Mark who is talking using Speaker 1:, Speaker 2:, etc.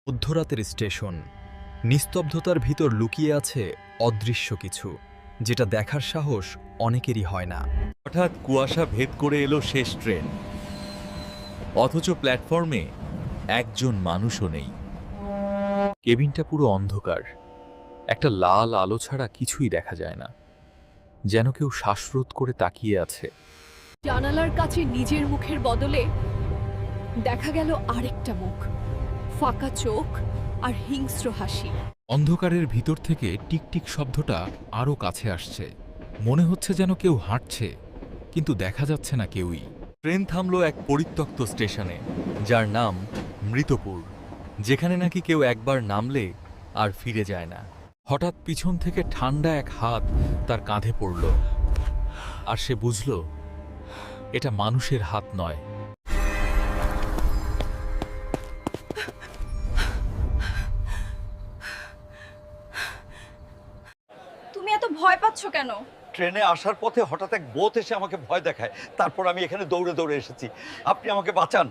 Speaker 1: মধ্যরাতের স্টেশন, নিস্তব্ধতার ভিতর লুকিয়ে আছে অদৃশ্য কিছু, যেটা দেখার সাহস অনেকেরই হয় না।
Speaker 2: হঠাৎ কুয়াশা ভেদ করে এলো শেষ ট্রেন, অথচ প্ল্যাটফর্মে একজন মানুষও নেই। কেবিনটা পুরো অন্ধকার, একটা লাল আলো ছাড়া কিছুই দেখা যায় না, যেন কেউ শ্বাসরোধ করে তাকিয়ে আছে।
Speaker 3: জানালার কাছে নিজের মুখের বদলে দেখা গেল আরেকটা মুখ, ফাঁকা চোখ আর হিংস্র হাসি।
Speaker 4: অন্ধকারের ভিতর থেকে টিকটিক শব্দটা আরও কাছে আসছে। মনে হচ্ছে যেন কেউ হাঁটছে, কিন্তু দেখা যাচ্ছে না কেউই।
Speaker 2: ট্রেন থামলো এক পরিত্যক্ত স্টেশনে, যার নাম মৃতপুর, যেখানে নাকি কেউ একবার নামলে আর ফিরে যায় না।
Speaker 4: হঠাৎ পিছন থেকে ঠান্ডা এক হাত তার কাঁধে পড়ল, আর সে বুঝল এটা মানুষের হাত নয়।
Speaker 5: তুমি এত ভয় পাচ্ছ কেন?
Speaker 6: ট্রেনে আসার পথে হঠাৎ এক বোত এসে আমাকে ভয় দেখায়, তারপর আমি এখানে দৌড়ে দৌড়ে এসেছি। আপনি আমাকে বাঁচান।